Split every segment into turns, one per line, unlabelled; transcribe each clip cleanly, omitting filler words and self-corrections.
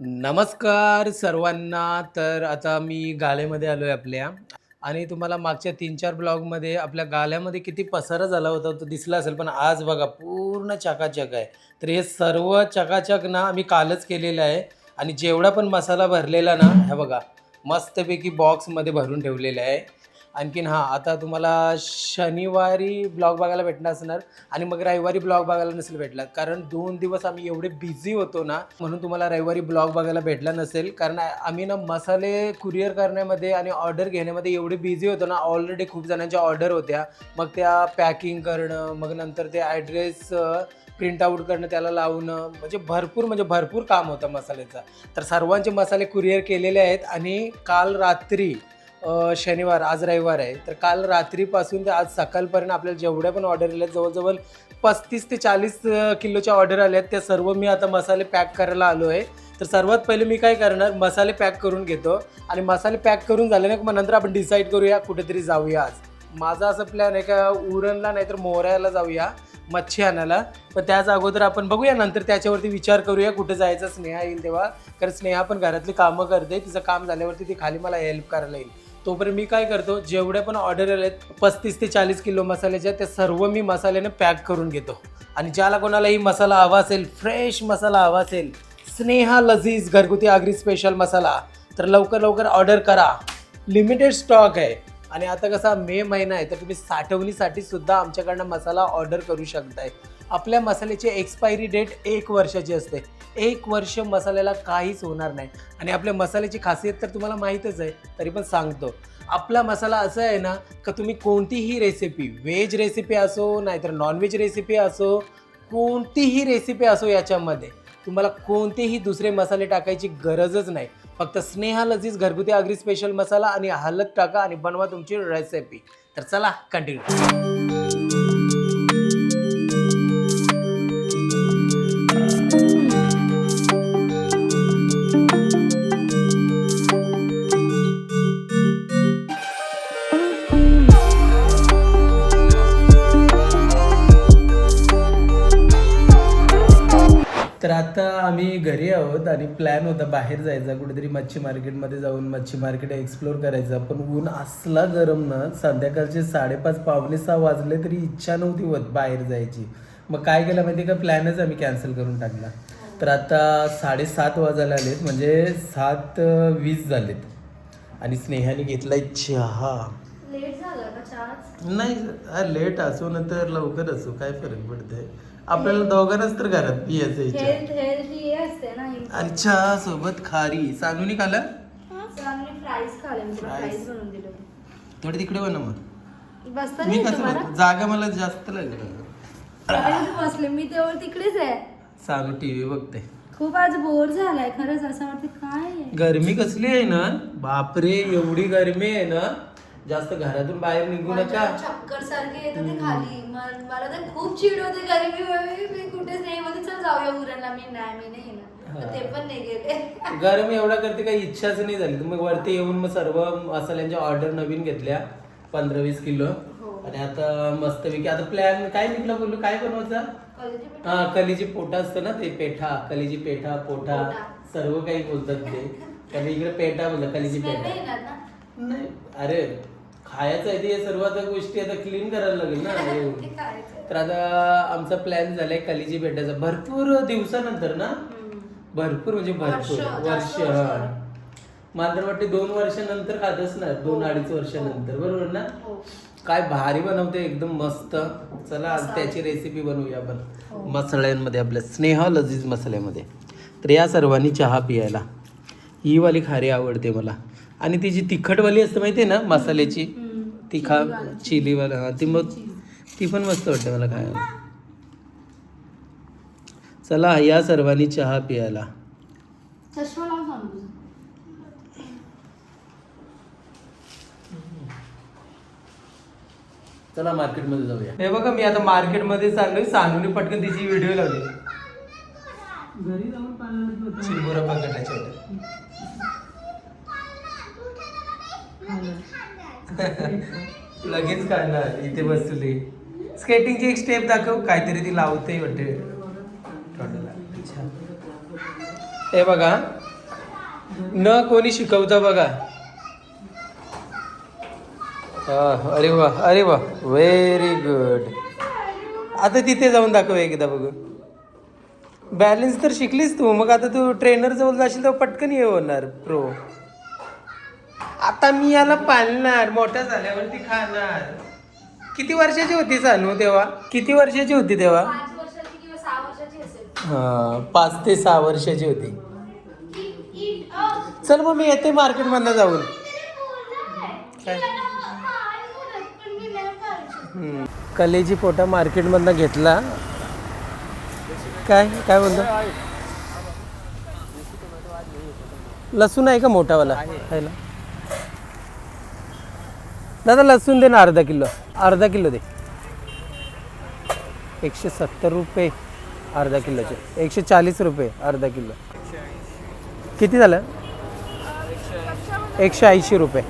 नमस्कार सर्वांना. तर आता मी गालेमध्ये आलो आहे आपल्या आणि तुम्हाला मागच्या 3-4 ब्लॉगमध्ये आपल्या गाल्यामध्ये किती पसारा झाला होता तो दिसला असेल, पण आज बघा पूर्ण चकाचक आहे. तर हे सर्व चकाचक ना आम्ही कालच केलेलं आहे आणि जेवढा पण मसाला भरलेला ना हे बघा मस्तपैकी बॉक्समध्ये भरून ठेवलेला आहे. आणखीन हां, आता तुम्हाला शनिवारी ब्लॉग बघायला भेटणार असणार आणि मग रविवारी ब्लॉग बघायला नसेल भेटला, कारण 2 दिवस आम्ही एवढे बिझी होतो ना, म्हणून तुम्हाला रविवारी ब्लॉग बघायला भेटला नसेल. कारण आम्ही ना मसाले कुरिअर करण्यामध्ये आणि ऑर्डर घेण्यामध्ये एवढे बिझी होतो ना, ऑलरेडी खूप जणांच्या ऑर्डर होत्या. मग त्या पॅकिंग करणं, मग नंतर ते ॲड्रेस प्रिंट आऊट करणं, त्याला लावणं, म्हणजे भरपूर काम होतं मसाल्याचं. तर सर्वांचे मसाले कुरिअर केलेले आहेत आणि काल रात्री शनिवार, आज रविवार आहे, तर काल रात्रीपासून ते आज सकाळपर्यंत आपल्याला जेवढ्या पण ऑर्डर आल्या आहेत, जवळजवळ 35 ते 40 किलोच्या ऑर्डर आल्या आहेत. त्या सर्व मी आता मसाले पॅक करायला आलो आहे. तर सर्वात पहिले मी काय करणार, मसाले पॅक करून घेतो आणि मसाले पॅक करून झाले ना, मग नंतर आपण डिसाईड करूया कुठेतरी जाऊया. आज माझा असं प्लॅन आहे का उरणला नाही तर मोऱ्याला जाऊया मच्छी आणायला. पण त्याच अगोदर आपण बघूया, नंतर त्याच्यावरती विचार करूया कुठे जायचं. स्नेहा येईल तेव्हा, कारण स्नेहा पण घरातली कामं करते, तिचं काम झाल्यावरती ती खाली मला हेल्प करायला येईल. तोपर्यंत मी काय करतो, जेवढे पण ऑर्डर आले आहेत 35 ते 40 किलो मसाल्याच्या, त्या सर्व मी मसाल्याने पॅक करून घेतो. आणि ज्याला कोणालाही मसाला हवा असेल, फ्रेश मसाला हवा असेल, स्नेहा लजीज घरगुती आगरी स्पेशल मसाला, तर लवकर ऑर्डर करा. लिमिटेड स्टॉक आहे. आणि आता कसा मे महिना आहे, तर तुम्ही साठवणीसाठी सुद्धा आमच्याकडनं मसाला ऑर्डर करू शकताय. आपल्या मसाल्याची एक्सपायरी डेट 1 वर्षाची असते. 1 वर्ष मसाल्याला काहीच होणार नाही. आणि आपल्या मसाल्याची खासियत तर तुम्हाला माहीतच आहे, तरी पण सांगतो. आपला मसाला असं आहे ना, का तुम्ही कोणतीही रेसिपी, व्हेज रेसिपी असो नाहीतर नॉनव्हेज रेसिपी असो, कोणतीही रेसिपी असो, याच्यामध्ये तुम्हाला कोणतेही दुसरे मसाले टाकायची गरजच नाही. फक्त स्नेहा लजीज घरगुती आगरी स्पेशल मसाला आणि हळद टाका आणि बनवा तुमची रेसिपी. तर चला कंटिन्यू. तर आता आम्ही घरी आहोत आणि प्लॅन होता बाहेर जायचा, कुठेतरी मच्छी मार्केटमध्ये जाऊन मच्छी मार्केट एक्सप्लोर करायचं. पण ऊन असला गरम ना, संध्याकाळचे 5:30 पावणे 6 वाजले तरी इच्छा नव्हती होत बाहेर जायची. मग काय केलं माहिती का, प्लॅनच आम्ही कॅन्सल करून टाकला. तर आता 7:30 वाजायला आलेत, म्हणजे 7:20 झालेत आणि स्नेहाने घेतलाय चहा.
लेट झाला का चहा?
नाही, लेट असो ना तर लवकर असो, काय फरक पडतंय. आपल्याला दोघांनाच तर घरात पियाचं
हेल्थी असते ना.
आणि चहा सोबत खारी. सानूनी खाला
फ्राईज खाले, मी फ्राईज बनवून दिलं.
थोडी तिकडे बनव. मग
बसता
मी
नाही
कसं
तुम्हाला?
बसतो? जागा मला जास्त लागली.
बसले मी तेव्हा तिकडेच आहे.
सानू टीव्ही बघते.
खूप आज बोर झालाय खरंच, असं वाटतं काय आहे.
गरमी कसली आहे ना, बापरे एवढी गरमी आहे ना, जास्त घरातून बाहेर निघू नका.
चक्कर सारखे येतं ते खाली. मला तर खूप चिड होते गरमी. मी कुठेच नाही मध्ये, चल जाऊया उरणला. मी नाही येणार, ते पण नाही गेले.
गरमी एवढा करते, काही इच्छाच नाही झाली. मग वरती येऊन मग सर्व मसाल्यांच्या ऑर्डर नवीन घेतल्या 15-20 किलो. आणि आता मस्तपैकी आता प्लॅन काय निघला, बोललो काय बनवायचा. कलीची पोटा असतं ना, ते पेठा, कलीची पेठा, पोटा, सर्व काही बोलतात ते. कारण इकडे पेठा बोलतात, कलीची पेठा नाही. अरे खायचं आहे ते, सर्व आता गोष्टी आता क्लीन करायला लागेल ना. तर आता आमचा प्लॅन झालाय कलीची पेठाचा. भरपूर दिवसानंतर ना, भरपूर वर्ष. मला तर वाटते 2 वर्षानंतर खातच ना, 2-2.5 वर्षानंतर, बरोबर ना. काय भारी बनवते, एकदम मस्त. चला आज त्याची रेसिपी बनवूया आपण मसाल्यांमध्ये, आपल्या स्नेहा लजीज मसाल्यामध्ये. तर या सर्वांनी चहा पियायला. ही वाली खारी आवडते मला, आणि ती जी तिखटवाली असते माहिती आहे ना मसाल्याची, ती चिलीवाला, हा ती पण मस्त वाटते मला खायला. चला या सर्वांनी चहा पियायला. चला मार्केटमध्ये जाऊया. हे बघा मी आता मार्केटमध्ये चाललोय. सानूने पटकन तिची व्हिडिओ लावली. घरी जाऊन चिरमुरा बघायच्या लगेच काढणार. इथे बसली. स्केटिंगची एक स्टेप दाखव, काहीतरी ती लावते वाटते. हे बघा न कोणी शिकवतं बघा. अरे वा अरे वा, व्हेरी गुड. आता तिथे जाऊन दाखव एकदा बघू. बॅलन्स तर शिकलीस तू, मग आता तू ट्रेनर जवळ जाशील तर पटकन हे होणार प्रो. आता मी याला पाळणार, मोठा झाल्यावरती खाणार. किती वर्षाची होती सानू तेव्हा? किती वर्षाची होती तेव्हा?
5 वर्षाची किंवा 6 वर्षाची असेल.
हा, 5 ते 6 वर्षाची होती. चल मग मी येते मार्केटमधनं जाऊन. काय? कलेजी पोटा मार्केटमधनं घेतला. काय काय बोलतो? लसूण आहे का मोठावाला खायला? दादा लसूण दे ना, अर्धा किलो दे. 170 रुपये अर्धा किलोचे, 140 रुपये अर्धा किलो. किती झालं? 180 रुपये.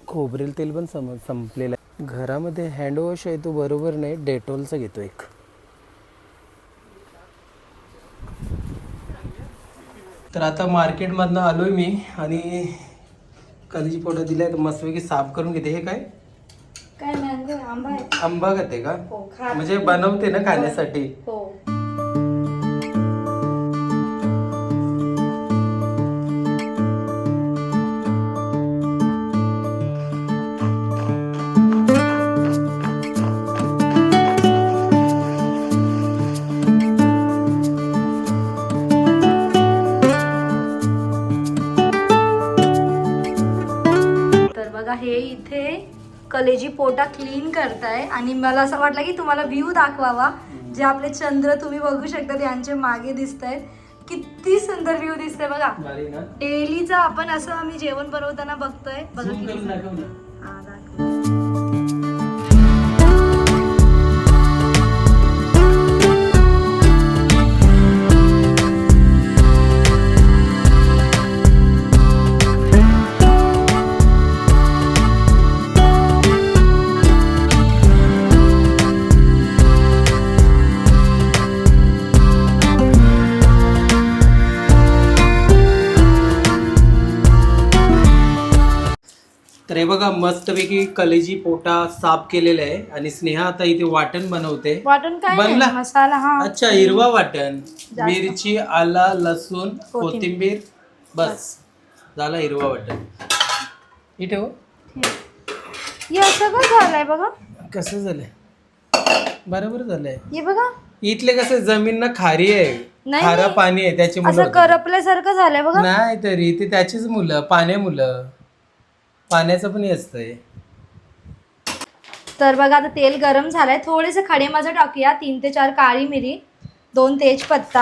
खोबरेल तेल पण संपलेलं आहे. घरामध्ये हँडवॉश आहे तो बरोबर नाही, डेटॉलचा घेतो एक. तर आता मार्केटमधनं आलोय मी आणि कलेजी पोटा दिलाय तर मस्तपैकी साफ करून घेते. हे काय
काय मँगो आंबा आहे?
आंबा खाते का?
हो, खाते.
म्हणजे बनवते ना खाण्यासाठी.
हो. तर बघा हे इथे कलेजी पोटा क्लीन करताय आणि मला असं वाटलं की तुम्हाला व्ह्यू दाखवावा. जे आपले चंद्र तुम्ही बघू शकता यांचे मागे दिसत आहेत. किती सुंदर व्ह्यू दिसतंय बघा.
भारी ना?
डेलीचा आपण असं आम्ही जेवण बनवताना बघतोय बघा
Zoom
किती
करून दाखव ना.
हा, दाखव.
तर हे बघा मस्तपैकी कलेजी पोटा साफ केलेला आहे आणि स्नेहा आता इथे वाटण बनवते.
वाटण काय
बनला?
नाही, मसाला हा.
अच्छा, हिरवा वाटण, मिरची, आला, लसूण, कोथिंबीर, बस झाला हिरवा वाटण. इथे हो.
हे असं काय झालंय बघा.
कसं झालंय? बरोबर झालंय.
हे बघा
इथले कसं जमीन ना खारी आहे,
नाही,
खारा
नाही.
पाणी आहे, त्याची
असं
मुलं
करपल्यासारखं झालंय बघा.
नाही तरी ते त्याचीच मुलं, पाण्याचं पण हे असतंय.
तर बघा आता तेल गरम झालंय. थोडेसे खडे मसाले टाकूया. 3 ते 4 काळी मिरी, 2 तेजपत्ता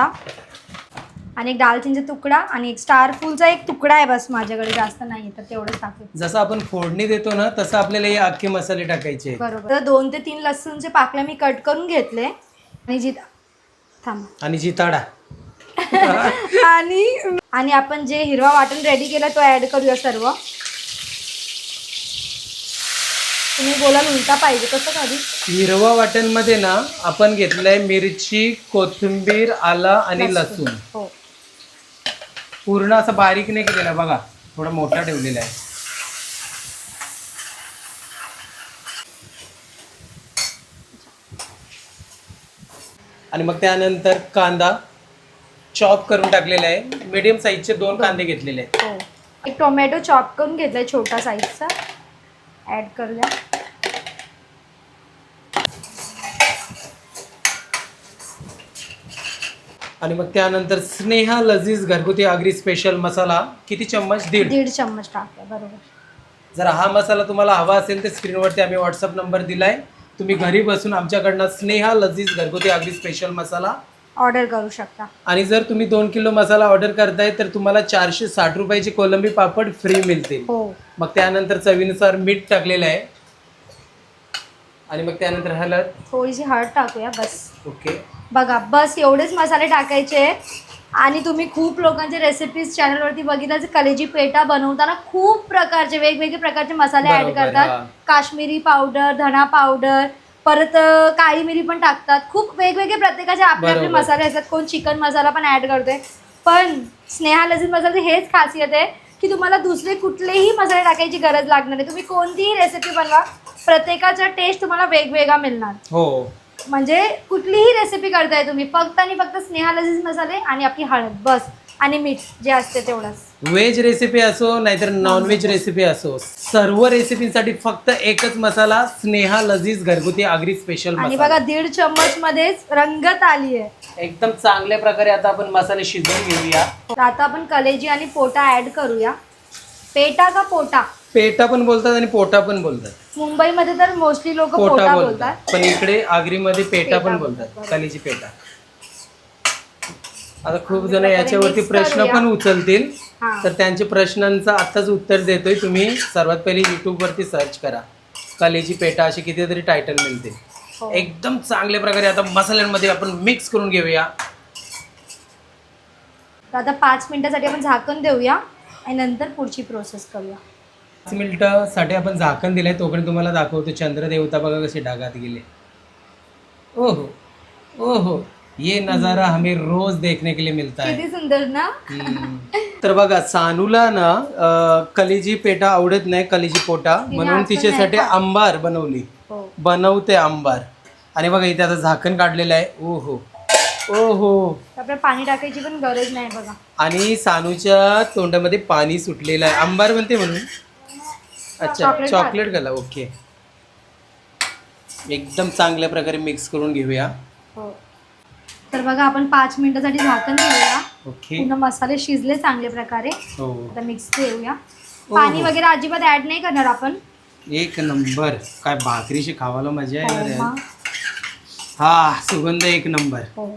आणि एक दालचिनीचा तुकडा आणि एक स्टार फूलचा एक तुकडा आहे बस माझ्याकडे, जास्त नाही तर तेवढंच टाकू.
जसं आपण फोडणी देतो ना तसं आपल्याला हे अख्खे मसाले टाकायचे.
बरोबर. तर 2 ते 3 लसूणचे पाकल्या मी कट करून घेतले आणि
आणि जिताडा
आणि आपण जे हिरवा वाटण रेडी केला तो ऍड करूया सर्व. तुम्ही बोलाल उलटा पाहिजे कसं कधी.
हिरवा वाटण मध्ये ना आपण घेतलंय मिरची, कोथिंबीर, आला आणि लसूण.
हो.
पूर्ण असं बारीक नाही केलेला बघा, थोडा मोठा ठेवलेला आहे. आणि मग त्यानंतर कांदा चॉप करून टाकलेला आहे. मीडियम साईजचे 2 कांदे घेतलेले आहेत.
हो. एक टोमॅटो चॉप करून घेतलाय छोटा साईजचा, ऍड करूया.
आणि मग त्यानंतर स्नेहा लजीज घरगुती आगरी स्पेशल मसाला किती चम्मच? 1.5
चम्मच टाकूया. बरोबर.
जर हा मसाला तुम्हाला हवा असेल तर स्क्रीनवरती आम्ही व्हॉट्सअप नंबर दिलाय, तुम्ही घरी बसून आमच्याकडनं स्नेहा लजीज घरगुती आगरी स्पेशल मसाला
ऑर्डर करू शकता.
आणि जर तुम्ही 2 किलो मसाला ऑर्डर करताय तर तुम्हाला 460 रुपयाचे कोलंबी पापड फ्री मिळतील.
हो.
मग त्यानंतर चवीनुसार मीठ टाकलेलं आहे आणि मग त्यानंतर हळद,
थोडीशी हळद टाकूया बस.
ओके.
बघा बस एवढेच मसाले टाकायचे. आणि तुम्ही खूप लोकांचे रेसिपीज चॅनलवरती बघितलं तर कलेजी पेटा बनवताना खूप प्रकारचे वेगवेगळे प्रकारचे मसाले ऍड
बरोबर,
करतात.
हा.
काश्मीरी पावडर, धना पावडर, परत काळी मिरी पण टाकतात. खूप वेगवेगळे प्रत्येकाचे आपले आपले
बरोबर.
मसाले असतात. कोण चिकन मसाला पण ऍड करतोय. पण स्नेहा लजीज मसाल्याची हेच खासियत आहे की तुम्हाला दुसरे कुठलेही मसाले टाकायची गरज लागणार नाही. तुम्ही कोणतीही रेसिपी बनवा, प्रत्येकाचा टेस्ट तुम्हाला वेगवेगळा मिळणार.
हो,
म्हणजे कुठलीही रेसिपी करताय तुम्ही, फक्त आणि फक्त स्नेहा लजीज मसाले आणि आपली हळद बस आणि मीठ जे असते तेवढंच.
व्हेज रेसिपी असो नाहीतर नॉन व्हेज रेसिपी असो, सर्व रेसिपीसाठी फक्त एकच मसाला, स्नेहा लजीज घरगुती आगरी स्पेशल
आणि
मसाला.
बघा 1.5 चम्मच मध्येच रंगत आली आहे.
एकदम चांगल्या प्रकारे आता आपण मसाले शिजवून घेऊया.
तर आता आपण कलेजी आणि पोटा ऍड करूया. पेटा का पोटा?
पेटा पण बोलतात आणि पोटा पण बोलतात.
मुंबईमध्ये तर मोस्टली लोक
पोटा
पोटा
बोलतात,
बोलतात.
पण इकडे आगरीमध्ये पेटा
पेटा
पण
बोलतात,
बोलतात, कलेजी पेटा. आता खूप जण
प्रकारे
याच्यावरती
mix
प्रश्न
करूया.
पण उचलतील,
हा.
तर त्यांच्या प्रश्नांचं आताच उत्तर देतोय. तुम्ही सर्वात पहिले YouTube वरती सर्च करा, कलेजी पेटा असे कितीतरी टायटल मिळते.
हो.
एकदम चांगल्या प्रकारे आता मसाल्यांमध्ये आपण मिक्स करून घेऊया.
तर आता 5 मिनिटासाठी आपण झाकण देऊया आणि नंतर पुढची प्रोसेस करूया.
5 मिनिटासाठी आपण झाकण दिलंय. तोपर्यंत तुम्हाला दाखवतो चंद्रदेवता बघा कसे ढगात गेले. ओहो ओहो, ये नजारा हमें रोज देखने के लिए मिलता है.
किती सुंदर ना.
तर बघा, सानूला ना कलेजी पेटा आवडत नाही, कलेजी पोटा,
तिने
म्हणून
आजकाल
तिच्यासाठी
नाही खात.
आंबार बनवली,
हो.
बनवते आंबार. आणि बघा इथे आता झाकण काढलेलं आहे. ओहो ओहो,
तर आपल्याला पाणी टाकायची पण गरज नाही बघा.
आणि सानूच्या तोंडामध्ये पाणी सुटलेलं आहे. आंबार बनते म्हणून. अच्छा,
चॉकलेट
चॉकलेट घाला. ओके, एकदम चांगल्या प्रकारे मिक्स करून घेऊया.
हो. तर बघा आपण 5 मिनिटासाठी झाकण दिलेला.
ओके.
पूर्ण मसाले शिजले चांगल्या प्रकारे.
हो,
आता मिक्स देऊया. पाणी वगैरे अजिबात ऍड नाही करणार आपण.
एक नंबर. काय भाकरीशी खावायला मजा
हो,
येणार
हा.
आहे. हा, सुगंध एक नंबर.
हो.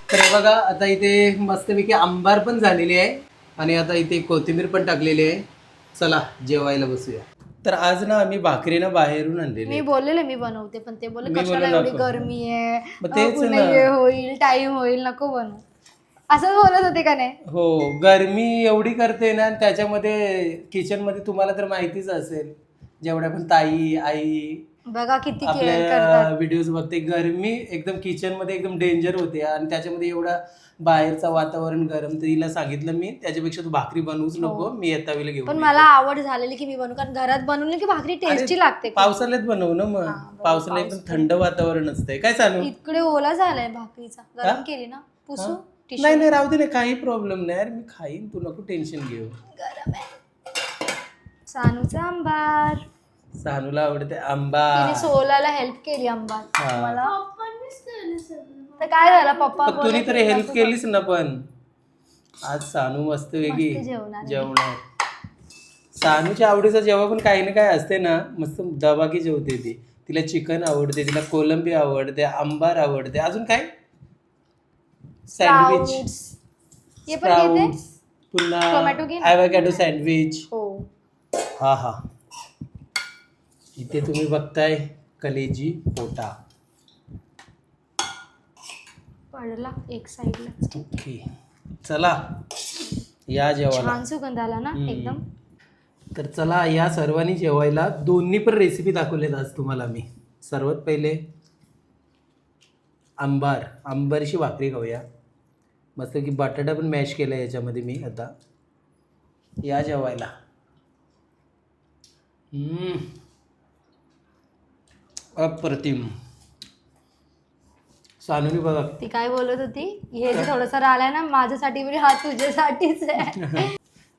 तर हे बघा, आता इथे मस्तपैकी आंबार पण झालेली आहे आणि आता इथे कोथिंबीर पण टाकलेली आहे. चला जेवायला बसूया. तर आज ना आम्ही भाकरी बाहेरून आणलेली
मी
आहे.
बोललेले मी बनवते, पण ते बोलले
मी
कशाला
बोललो
एवढी
नको.
गरमी आहे,
मग तेच
पुन्हा
ना.
हे होईल, टाइम होईल, नको बनवू. असंच बोलत होते का नाही.
हो, गरमी एवढी करते ना, आणि त्याच्यामध्ये किचनमध्ये तुम्हाला तर माहितीच असेल, जेवढ्या पण ताई आई
बघा किती केअर
आपल्या
करतात.
व्हिडिओज बघते, गरमी एकदम किचनमध्ये एकदम डेंजर होते. आणि त्याच्यामध्ये एवढा बाहेरचं वातावरण गरम, तर तिला सांगितलं मी, त्याच्यापेक्षा तू भाकरी बनवूच नको, मी येतावेळेला घेऊन
पण
येतो.
मला आवड झालेली की मी बनवू, कारण घरात बनवली की भाकरी टेस्टी लागते.
पावसाळ्यात बनवू ना मग.
हा, बरोबर,
पावसाळ्यात एकदम थंड वातावरण असतंय. काय सांगू?
इकडे ओला झालाय भाकरीचा, गरम केली ना, पुसू
हा?
टिश्यू.
नाही नाही, राहू दे ना, काही प्रॉब्लेम नाही यार, मी खाईन, तू नको टेन्शन घेऊ.
गरम आहे. सानूचा आंबार.
सानूला आवडते आंबा.
तिने सोलाला हेल्प केली आंबार.
हा.
मला तर काय झालं, पप्पा
पण तुम्ही तरी हेल्प केलीच ना. पण आज सानू मस्त वेगळी
मस्त जेवणार.
जेवणार. सानूच्या आवडीचं जेव्हा पण काही ना काही असते ना, मस्त दबाकी जेवते ती. तिला चिकन आवडते, तिला कोलंबी आवडते, आंबार आवडते, अजून काय सँडविच,
Sprouts. हे पण घेते.
स्प्राउट्स, पुन्हा
टोमॅटो घे ना.
Avocado sandwich.
हो.
हा हा, इथे तुम्ही बघताय कलेजी पोटा.
पडला एक साईडला.
ओके, चला या जेवायला.
छान सुगंध आला ना एकदम.
तर चला या सर्वांनी जेवायला. दोन्ही पण रेसिपी दाखवलेत आज तुम्हाला मी. सर्वात पहिले आंबारशी भाकरी खाऊया. मस्त की बटाटा पण मॅश केला याच्यामध्ये मी. आता या जेवायला. अप्रतिम. सानूनी बघा,
ती काय बोलत होती, हे जे थोडंसं राहिलंय ना माझ्यासाठी, म्हणजे हा तुझ्यासाठीच आहे.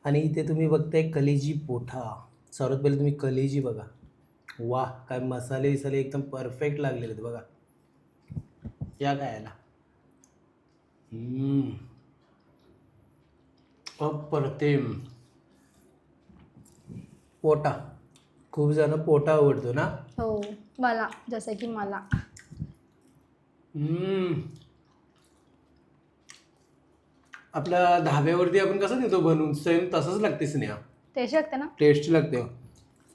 आणि इथे तुम्ही बघताय कलेजी पोठा. सर्वात पहिले तुम्ही कलेजी बघा. वाह, काय मसाले विसाले एकदम परफेक्ट लागलेले आहेत बघा. या खायला. अप्रतिम. पोटा, खूप जण पोटा आवडतो ना.
हो, मला जसं की मला.
आपल्या धाब्यावरती आपण कसं देतो बनवून, सेम तसंच लागते स्नेहा.
टेस्ट लागते ना.
टेस्टी लागते.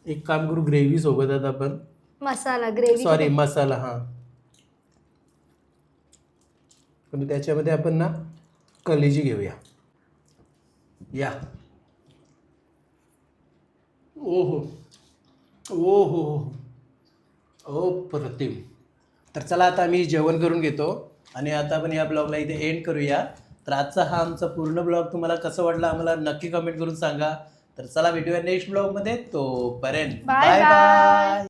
एक काम करू, ग्रेव्ही सोबत आता आपण
मसाला ग्रेव्ही.
सॉरी मसाला. हां, पण त्याच्यामध्ये आपण ना कलेजी घेऊया. या. ओहो ओहो अप्रतिम. तर चला आता आम्ही जेवण करून घेतो आणि आता आपण या ब्लॉगला इथे एंड करूया. तर आजचा हा आमचा पूर्ण ब्लॉग तुम्हाला कसं वाटला आम्हाला नक्की कमेंट करून सांगा. तर चला भेटूया नेक्स्ट ब्लॉगमध्ये. तोपर्यंत
बाय
बाय.